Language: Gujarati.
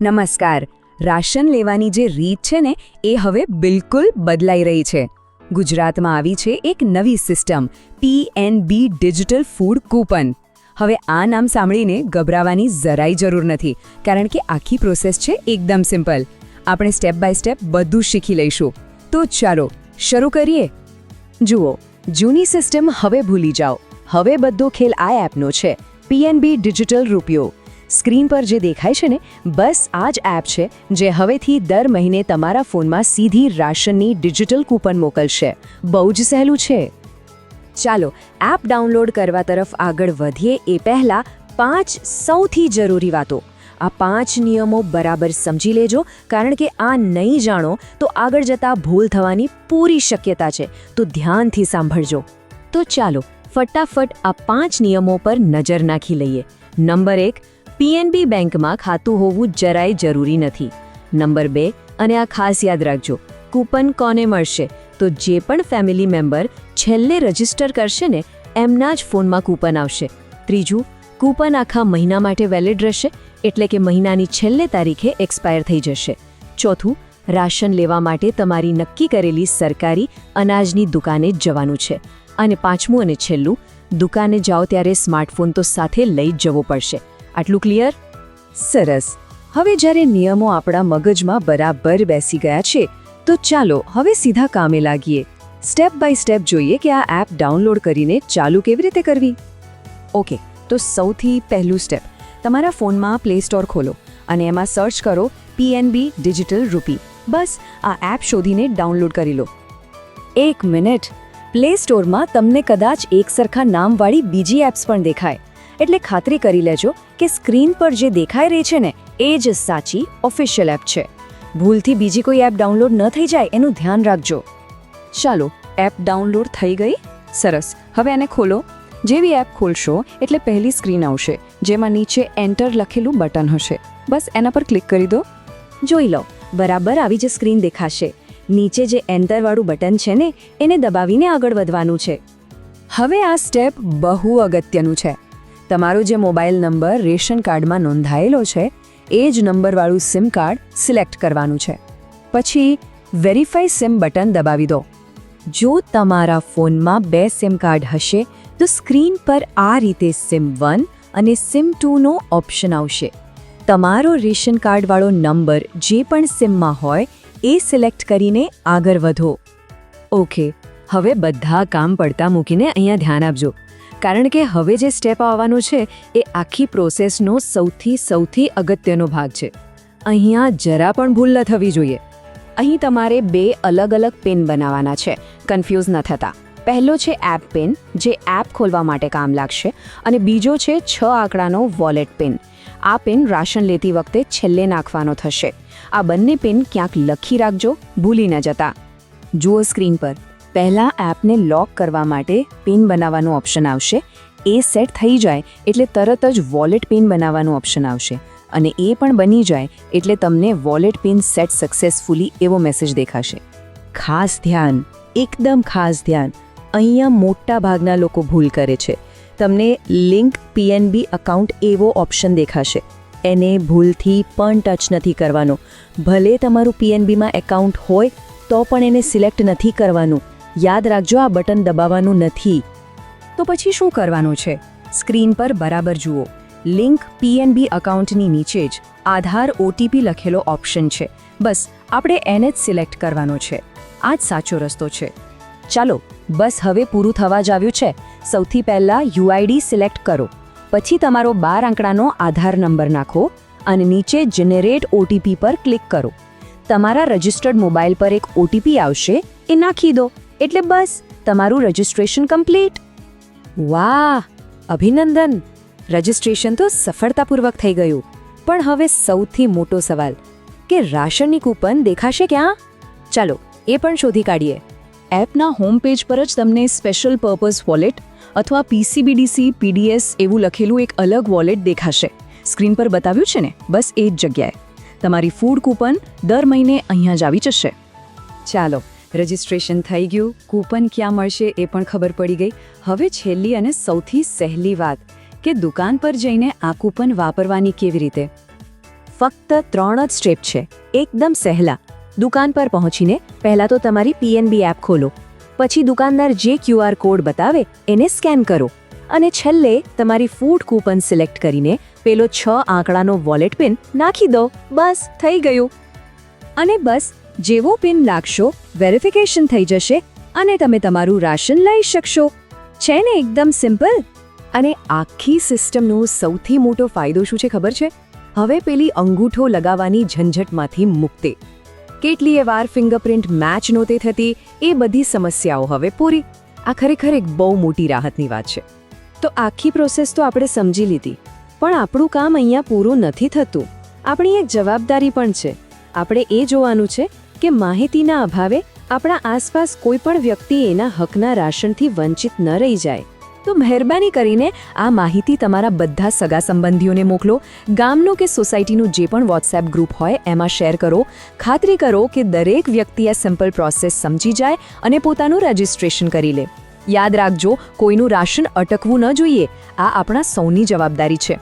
નમસ્કાર. રાશન લેવાની જે રીત છે ને એ હવે બિલકુલ બદલાઈ રહી છે. ગુજરાતમાં આવી છે એક નવી system PNB digital food coupon. હવે આ નામ સાંભળીને ગભરાવાની જરાય જરૂર નથી, કારણ કે આખી પ્રોસેસ છે એકદમ સિમ્પલ. આપણે સ્ટેપ બાય સ્ટેપ બધું શીખી લઈશું. તો ચાલો શરૂ કરીએ. જુઓ, જૂની સિસ્ટમ હવે ભૂલી જાઓ. હવે બધો ખેલ આ એપનો છે, PNB ડિજિટલ રૂપિયો. સ્ક્રીન પર જે દેખાય છે ને, બસ આ જ એપ છે જે હવેથી દર મહિને તમારા ફોનમાં સીધી રાશનની ડિજિટલ કૂપન મોકલશે. બહુ જ સહેલું છે. ચાલો એપ ડાઉનલોડ કરવા તરફ આગળ વધીએ એ પહેલાં 5 સૌથી જરૂરી વાતો. આ 5 નિયમો બરાબર સમજી લેજો, કારણ કે આ નહીં જાણો તો આગળ જતાં ભૂલ થવાની પૂરી શક્યતા છે. તો ધ્યાનથી સાંભળજો. તો ચાલો ફટાફટ આ 5 નિયમો પર નજર નાખી લઈએ. નંબર 1, PNB બેંકમાં ખાતું હોવું જરાય જરૂરી નથી. નંબર 2, અને આ ખાસ યાદ રાખજો, કૂપન કોને મળશે? તો જે પણ ફેમિલી મેમ્બર છેલ્લે રજિસ્ટર કરશે ને એમના જ ફોનમાં કૂપન આવશે. ત્રીજું, કૂપન આખા મહિના માટે વેલિડ રહેશે, એટલે કે મહિનાની છેલ્લે તારીખે એક્સપાયર થઈ જશે. ચોથું, રાશન લેવા માટે તમારી નક્કી કરેલી સરકારી અનાજની દુકાને જ જવાનું છે. અને પાંચમું અને છેલ્લું, દુકાને જાઓ ત્યારે સ્માર્ટફોન તો સાથે લઈ જ જવો પડશે. આટલું ક્લિયર? સરસ. હવે જ્યારે નિયમો આપણા મગજમાં બરાબર બેસી ગયા છે, તો ચાલો હવે સીધા કામે લાગીએ. સ્ટેપ બાય સ્ટેપ જોઈએ કે આ એપ ડાઉનલોડ કરીને ચાલુ કેવી રીતે કરવી. ઓકે, તો સૌથી પહેલું સ્ટેપ, તમારા ફોનમાં પ્લે સ્ટોર ખોલો અને એમાં સર્ચ કરો PNB ડિજિટલ રૂપી. બસ આ એપ શોધીને ડાઉનલોડ કરી લો. 1 મિનિટ, પ્લે સ્ટોરમાં તમને કદાચ એકસરખા નામવાળી બીજી એપ્સ પણ દેખાય, એટલે ખાતરી કરી લેજો કે સ્ક્રીન પર જે દેખાઈ રહી છે ને એ જ સાચી ઓફિશિયલ એપ છે. ભૂલથી બીજી કોઈ એપ ડાઉનલોડ ન થઈ જાય એનું ધ્યાન રાખજો. ચાલો, એપ ડાઉનલોડ થઈ ગઈ. સરસ. હવે એને ખોલો. જેવી એપ ખોલશો એટલે પહેલી સ્ક્રીન આવશે, જેમાં નીચે એન્ટર લખેલું બટન હશે. બસ એના પર ક્લિક કરી દો. જોઈ લો, બરાબર આવી જ સ્ક્રીન દેખાશે. નીચે જે એન્ટરવાળું બટન છે ને એને દબાવીને આગળ વધવાનું છે. હવે આ સ્ટેપ બહુ અગત્યનું છે. તમારો જે મોબાઈલ નંબર રેશન કાર્ડમાં નોંધાયેલો છે એ જ નંબરવાળું સિમ કાર્ડ સિલેક્ટ કરવાનું છે. પછી વેરીફાઈ સિમ બટન દબાવી દો. જો તમારા ફોનમાં 2 સિમ કાર્ડ હશે તો સ્ક્રીન પર આ રીતે SIM1 અને SIM2નો ઓપ્શન આવશે. તમારો રેશન કાર્ડવાળો નંબર જે પણ સિમમાં હોય એ સિલેક્ટ કરીને આગળ વધો. ઓકે, હવે બધા કામ પડતા મૂકીને અહીંયા ધ્યાન આપજો, કારણ કે હવે જે સ્ટેપ આવવાનો છે એ આખી પ્રોસેસનો સૌથી અગત્યનો ભાગ છે. અહીંયા જરા પણ ભૂલ ન થવી જોઈએ. અહીં તમારે 2 અલગ અલગ પિન બનાવવાના છે, કન્ફ્યુઝ ન થતા. પહેલો છે એપ પિન, જે એપ ખોલવા માટે કામ લાગશે, અને બીજો છે 6 આંકડાનો વોલેટ પિન. આ પિન રાશન લેતી વખતે છેલ્લે નાખવાનો થશે. આ બંને પિન ક્યાંક લખી રાખજો, ભૂલી ન જતા. જુઓ સ્ક્રીન પર, પહેલાં એપને લોક કરવા માટે પિન બનાવવાનું ઓપ્શન આવશે. એ સેટ થઈ જાય એટલે તરત જ વોલેટ પિન બનાવવાનું ઓપ્શન આવશે, અને એ પણ બની જાય એટલે તમને વોલેટ પિન સેટ સક્સેસફુલી એવો મેસેજ દેખાશે. ખાસ ધ્યાન, એકદમ ખાસ ધ્યાન. અહીંયા મોટા ભાગના લોકો ભૂલ કરે છે. તમને લિંક PNB અકાઉન્ટ એવો ઓપ્શન દેખાશે. એને ભૂલથી પણ ટચ નથી કરવાનો. ભલે તમારું PNBમાં એકાઉન્ટ હોય તો પણ એને સિલેક્ટ નથી કરવાનું. યાદ રાખજો, આ બટન દબાવવાનું નથી. તો પછી શું કરવાનું છે? સ્ક્રીન પર બરાબર જુઓ, લિંક PNB અકાઉન્ટની નીચે જ આધાર OTP લખેલો ઓપ્શન છે. બસ આપણે એને જ સિલેક્ટ કરવાનો છે. આ જ સાચો રસ્તો છે. ચાલો, બસ હવે પૂરું થવા જ આવ્યું છે. સૌથી પહેલાં UID સિલેક્ટ કરો, પછી તમારો 12 આંકડાનો આધાર નંબર નાખો અને નીચે જનરેટ OTP પર ક્લિક કરો. તમારા રજિસ્ટર્ડ મોબાઈલ પર એક OTP આવશે, એ નાખી દો એટલે બસ તમારું રજિસ્ટ્રેશન કમ્પ્લીટ. વાહ, અભિનંદન! રજિસ્ટ્રેશન તો સફળતાપૂર્વક થઈ ગયું. પણ હવે સૌથી મોટો સવાલ, કે રાશનની કૂપન દેખાશે ક્યાં? ચાલો એ પણ શોધી કાઢીએ. એપના હોમ પેજ પર જ તમને સ્પેશિયલ પર્પઝ વોલેટ અથવા PCBDC PDS એવું લખેલું એક અલગ વોલેટ દેખાશે. સ્ક્રીન પર બતાવ્યું છે ને, બસ એ જ જગ્યાએ. તમારી ફૂડ કૂપન દર મહિને અહીંયા જ આવી જશે. ચાલો, રજિસ્ટ્રેશન થઈ ગયું, કૂપન ક્યાં મળશે એ પણ ખબર પડી ગઈ. હવે છેલ્લી અને સૌથી સહેલી વાત, કે દુકાન પર જઈને આ કૂપન વાપરવાની કેવી રીતે. ફક્ત 3 જ સ્ટેપ છે, એકદમ સહેલા. દુકાન પર પહોંચીને પહેલા તો તમારી પીએનબી એપ ખોલો, પછી દુકાનદાર જે QR કોડ બતાવે એને સ્કેન કરો અને છેલ્લે તમારી ફૂડ કૂપન સિલેક્ટ કરીને પેલો 6 આંકડાનો વોલેટ પિન નાખી દો. બસ થઈ ગયું. અને બસ જેવો પિન લાગશો વેરિફિકેશન થઈ જશે અને તમે તમારું રાશન લઈ શકશો. છે ને એકદમ સિમ્પલ. અને આખી સિસ્ટમનો સૌથી મોટો ફાયદો શું છે ખબર છે? હવે પેલી અંગૂઠો લગાવવાની ઝંઝટમાંથી મુક્તિ. કેટલીય વાર ફિંગરપ્રિન્ટ મેચ નહોતી થતી, એ બધી સમસ્યાઓ હવે પૂરી. આ ખરેખર એક બહુ મોટી રાહતની વાત છે. તો આખી પ્રોસેસ તો આપણે સમજી લીધી, પણ આપણું કામ અહીંયા પૂરું નથી થતું. આપણી એક જવાબદારી પણ છે. આપણે એ જોવાનું છે કે માહિતીના અભાવે આપણા આસપાસ કોઈ પણ વ્યક્તિ એના હકના રાશનથી વંચિત ન રહી જાય. તો મહેરબાની કરીને આ માહિતી તમારા બધા સગા સંબંધીઓને મોકલો. ગામનો કે સોસાયટીનું જે પણ વોટ્સએપ ગ્રુપ હોય એમાં શેર કરો. ખાતરી કરો કે દરેક વ્યક્તિ આ સિમ્પલ પ્રોસેસ સમજી જાય અને પોતાનું રજિસ્ટ્રેશન કરી લે. યાદ રાખજો, કોઈનું રાશન અટકવું ન જોઈએ. આ આપણા સૌની જવાબદારી છે.